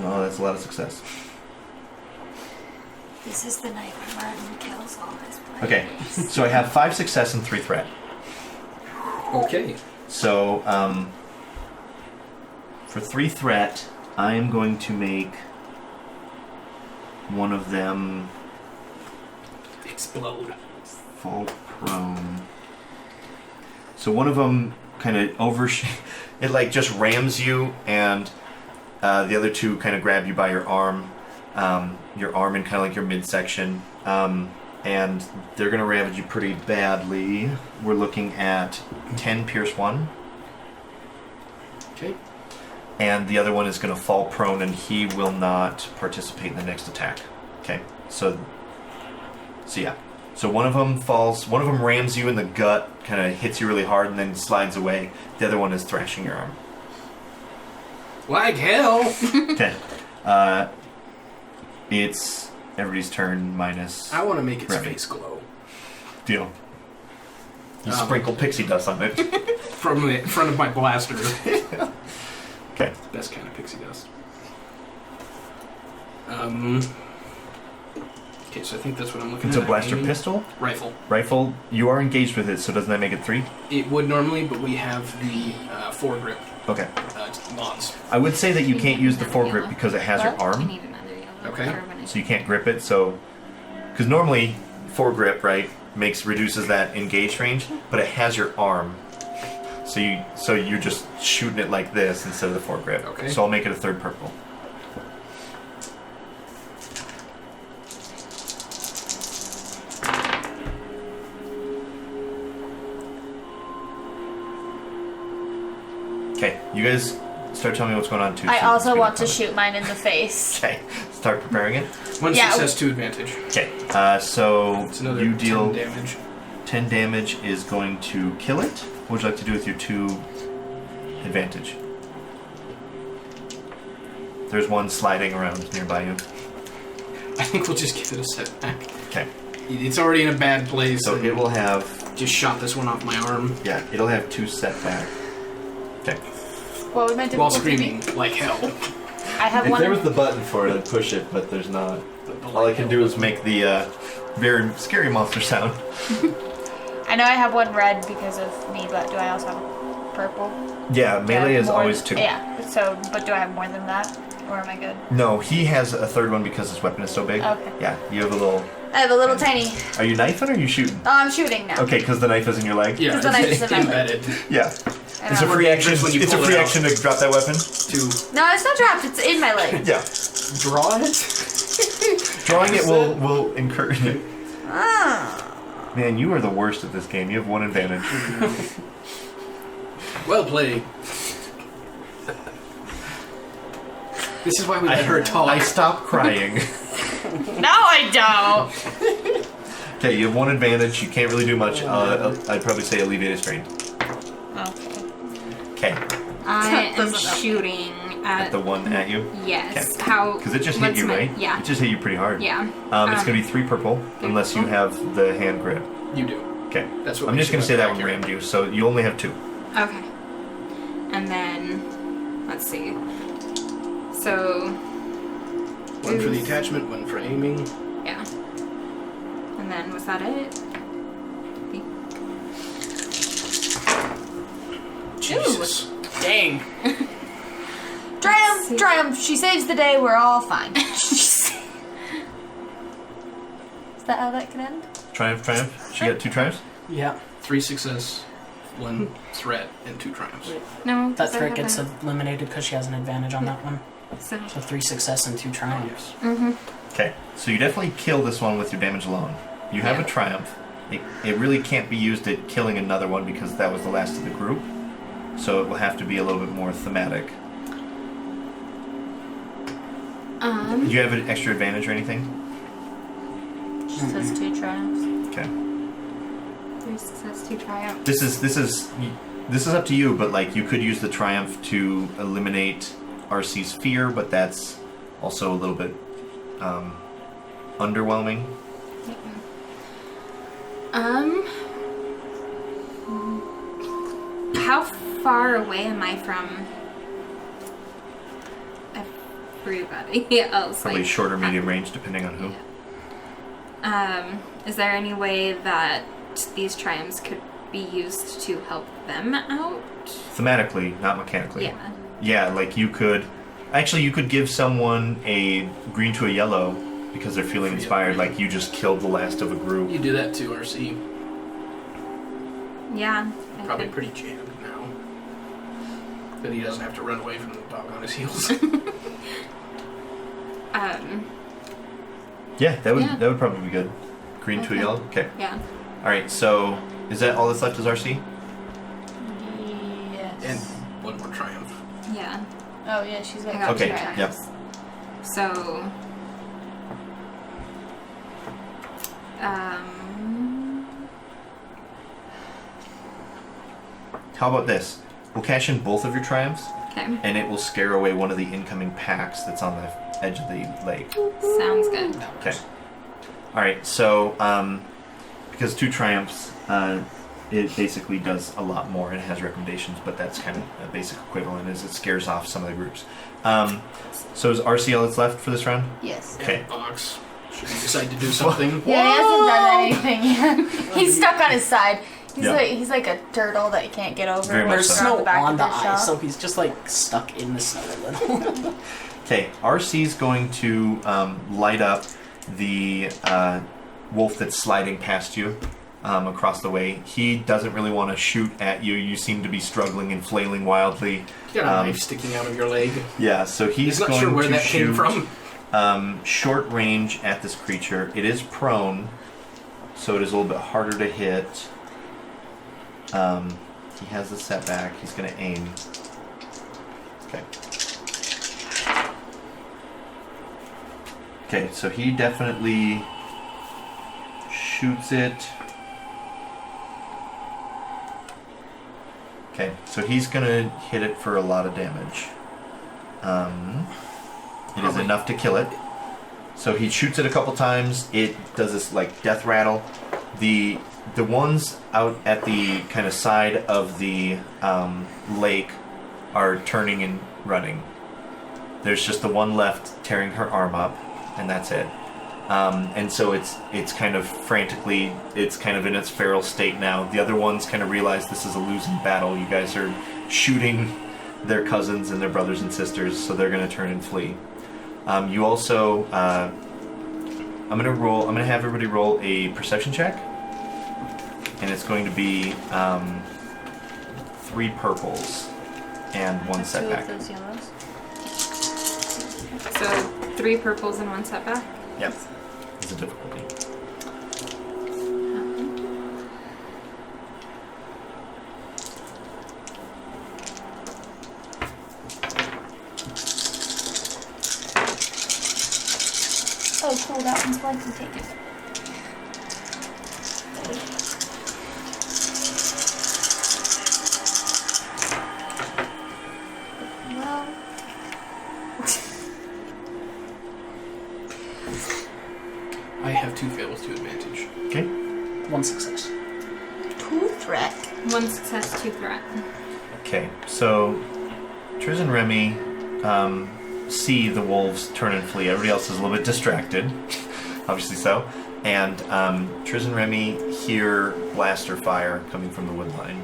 Oh, that's a lot of success. This is the night when Martin kills all his players. Okay, so I have 5 success and 3 threat. Okay. So, for 3 threat, I am going to make one of them Explode. fall prone. So one of them kind of it like just rams you, and the other 2 kind of grab you by your arm and kind of like your midsection, and they're going to ravage you pretty badly. We're looking at 10 pierce 1. Okay. And the other one is going to fall prone, and he will not participate in the next attack. Okay, so yeah. So one of them falls, one of them rams you in the gut, kind of hits you really hard, and then slides away. The other one is thrashing your arm. Like hell! Okay. It's everybody's turn minus... I want to make its Remy. face glow. Deal. You sprinkle pixie dust on it. From the front of my blaster. Okay. Best kind of pixie dust. Okay, so I think that's what I'm looking It's at. a blaster Aiming. pistol. Rifle. Rifle. You are engaged with it, so doesn't that make it 3? It would normally, but we have the foregrip Okay. mods. I would say that you can't use the foregrip because it has your I arm. need another yellow. Okay. carbonate. So you can't grip it, so... Because normally, foregrip, right, reduces that engaged range, but it has your arm. So you're just shooting it like this instead of the foregrip. Okay. So I'll make it a 3rd purple. start telling me what's going on too. I so also speed want up to on it. shoot mine in the face. Okay, start preparing it. One Yeah. success, 2 advantage. Okay, so It's another you deal 10 damage. 10 damage is going to kill it. What would you like to do with your 2 advantage? There's one sliding around nearby you. I think we'll just give it a setback. Okay, It's already in a bad place. so and it will have, just shot this one off my arm it'll have 2 setback. Okay. What would my while difficulty screaming be? like hell. I have If one. there was the button for it, I'd push it, but there's not. All I can do is make the very scary monster sound. I know I have one red because of me, but do I also have purple? Yeah, Do I melee have is more- always 2. Yeah. So, but do I have more than that, or am I good? No, he has a 3rd one because his weapon is so big. Okay. Yeah, you have a little... I have a little tiny. Are you knifing or are you shooting? Oh, I'm shooting now. Okay, because the knife is in your leg? Yeah, 'Cause then I just it's have my embedded. Yeah. And It's a I'm- free action. Just when you It's a pull it free out. action to drop that weapon. To No, it's not dropped. It's in my leg. Yeah. draw it? Drawing it will encourage it. Ah. Man, you are the worst at this game. You have 1 advantage. Well played. This is why we let her talk. I stop crying. No, I don't. Okay, you have 1 advantage. You can't really do much. I'd probably say alleviate strain. Okay. Okay. I am Doesn't help. shooting at The one at you. yes. Okay. How? Because it just hit what's you, my- right? Yeah. It just hit you pretty hard. Yeah. It's going to be 3 purple, unless you purple. have the hand grip. You do. Okay. That's what I'm makes just going to it say that more one accurate. rammed you, so you only have 2. Okay. And then let's see. So 1 for the attachment, 1 for aiming. yeah. And then was that it? Jesus. Dang. Triumph, triumph. She saves the day. We're all fine. Is that how that can end? Triumph. She got 2 triumphs? Yeah. 3 success, 1 threat, and 2 triumphs. No. That does I threat have gets that? eliminated because she has an advantage on that one. So. So 3 success and 2 triumphs. Okay. So you definitely kill this one with your damage alone. You have Yeah. a triumph. It really can't be used at killing another one because that was the last of the group. So it will have to be a little bit more thematic. Do you have an extra advantage or anything? She says 2 triumphs. Okay. 3 success, 2 triumph. This is up to you, but like you could use the triumph to eliminate RC's fear, but that's also a little bit underwhelming. How far away am I from everybody else? Probably Like, short or medium range, depending on who. is there any way that these triumphs could be used to help them out? Thematically, not mechanically. Yeah. Yeah, like you could give someone a green to a yellow because they're feeling inspired, like you just killed the last of a group. You do that to RC. Yeah. I Probably could. pretty jammed now. But he doesn't have to run away from the dog on his heels. Yeah, that Yeah. would probably be good. Green to a Okay. yellow? Okay. Yeah. Alright, so is that all that's left is RC? Yes. And 1 more triumph. Yeah. Oh yeah, she's got I got Okay, 2 yep. triumphs. So. How about this? We'll cash in both of your triumphs, Okay. and it will scare away one of the incoming packs that's on the edge of the lake. Sounds good. Okay. Alright, so, because 2 triumphs, it basically does a lot more and it has recommendations, but that's kind of a basic equivalent, is it scares off some of the groups. So is RC all that's left for this round? Yes. Okay. Box. Should he decide to do something? Yeah, he hasn't done anything yet. He's stuck on his side. Yeah. He's like a turtle that you can't get over. Very much There's so. around snow the back on of the his ice, shop. so he's just like stuck in the snow a little. Okay, RC's going to light up the wolf that's sliding past you across the way. He doesn't really want to shoot at you. You seem to be struggling and flailing wildly. You got a knife sticking out of your leg. Yeah, so he's not going sure where to that shoot came from. Short range at this creature. It is prone, so it is a little bit harder to hit. He has a setback. He's going to aim. Okay, so he definitely shoots it. Okay, so he's gonna hit it for a lot of damage. It is enough to kill it. So he shoots it a couple times. It does this like death rattle. The ones out at the kind of side of the lake are turning and running. There's just the one left tearing her arm up, and that's it. And so it's kind of frantically, it's kind of in its feral state now. The other ones kind of realize this is a losing battle. You guys are shooting their cousins and their brothers and sisters, so they're going to turn and flee. You also, I'm going to have everybody roll a perception check. And it's going to be 3 purples and 1 setback. 2 of those yellows. So 3 purples and 1 setback? Yep. It's a difficulty. Oh, cool. That one's one to take it. Well. I have 2 fails to advantage. Okay. 1 success. 2 threat. 1 success, 2 threat. Okay, so Triz and Remy see the wolves turn and flee. Everybody else is a little bit distracted, obviously so. And Triz and Remy hear blaster fire coming from the wood line.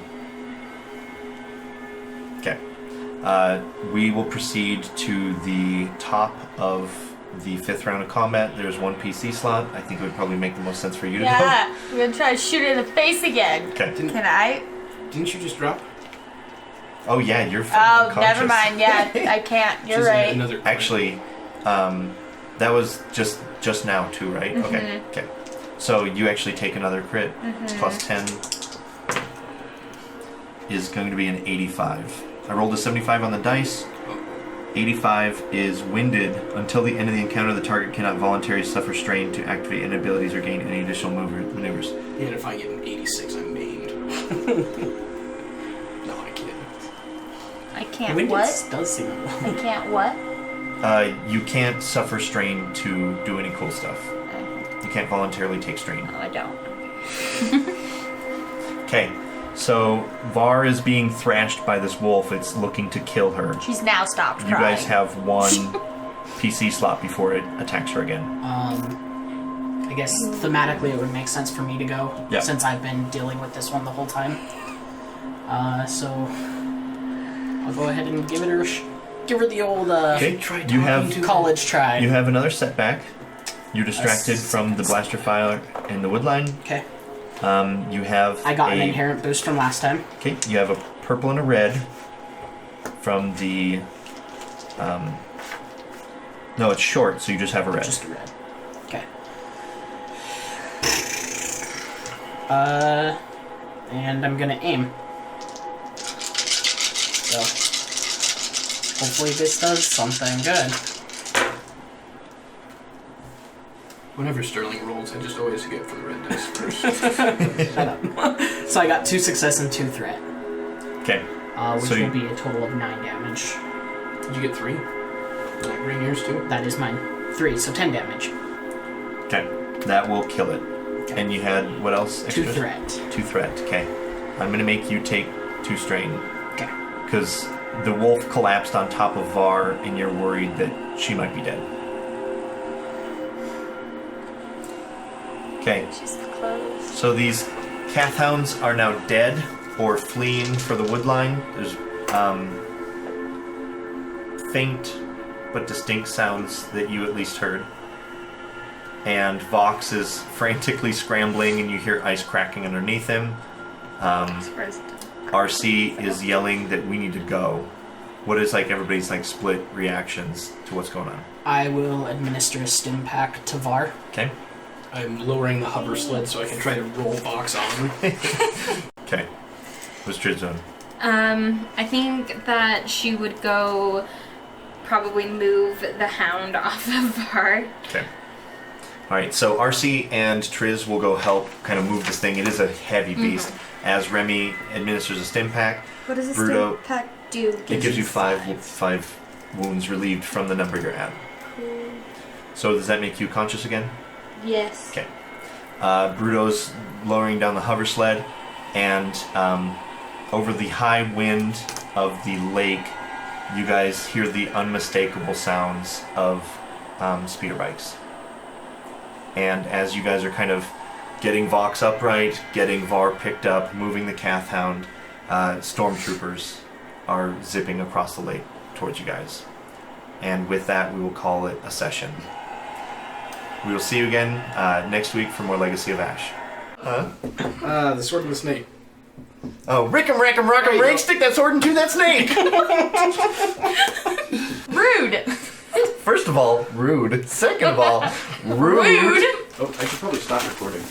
Okay. We will proceed to the top of the 5th round of combat. There's 1 PC slot. I think it would probably make the most sense for you to go. Yeah, we're gonna try to shoot it in the face again. Okay. Can I? Didn't you just drop? Oh yeah, you're Oh, unconscious. never mind. Yeah, I can't. You're She's right. in another Actually, that was just now too, right? Okay. Okay. So you actually take another crit. It's plus 10 is going to be an 85. I rolled a 75 on the dice. 85 is winded. Until the end of the encounter, the target cannot voluntarily suffer strain to activate any abilities or gain any additional maneuvers. And if I get an 86, I'm maimed. No, I can't. I can't Wind what? does seem. I can't what? You can't suffer strain to do any cool stuff. You can't voluntarily take strain. No, I don't. Okay, so Var is being thrashed by this wolf. It's looking to kill her. She's now stopped You crying. guys have 1 PC slot before it attacks her again. I guess thematically it would make sense for me to go, Yeah. since I've been dealing with this one the whole time. So I'll go ahead and give her the old Okay, you have college try. you have another setback. You're distracted from the blaster fire in the woodline. Okay. You have I got an inherent boost from last time. Okay, you have a purple and a red from the. No, it's short, so you just have a red. Just a red. Okay. And I'm gonna aim. So hopefully this does something good. Whenever Sterling rolls, I just always get for the red dice first. Shut up. So I got 2 success and 2 threat. Okay. Which So will be a total of 9 damage. Did you get 3? Did I bring yours too? That is mine. 3, so 10 damage. Okay, that will kill it. Okay. And you had what else? 2 extras? threat. 2 threat. Okay. I'm gonna make you take 2 strain Okay. because the wolf collapsed on top of Var, and you're worried that she might be dead. Okay. She's close. So these Kath Hounds are now dead or fleeing for the woodline. There's faint but distinct sounds that you at least heard. And Vox is frantically scrambling, and you hear ice cracking underneath him. RC is yelling that we need to go. What is like everybody's like split reactions to what's going on? I will administer a stim pack to Var. Okay. I'm lowering the hover sled so I can try to roll Vox on. Okay. What's Triz doing? I think that she would go probably move the hound off of Var. Okay. Alright, so RC and Triz will go help kind of move this thing. It is a heavy beast. As Remy administers a stim pack, What does a Bruto, stim pack do? it gives you five wounds relieved from the number you're at. Cool. So does that make you conscious again? Yes. Okay. Bruto's lowering down the hover sled, and over the high wind of the lake, you guys hear the unmistakable sounds of speeder bikes. And as you guys are kind of getting Vox upright, getting Var picked up, moving the Kath Hound, stormtroopers are zipping across the lake towards you guys. And with that, we will call it a session. We will see you again next week for more Legacy of Ash. The sword and the snake. Oh, Rick'em, Rack'em, Rock'em, Rake, stick that sword into that snake! Rude! First of all, rude. Second of all, rude. Rude! Oh, I should probably stop recording.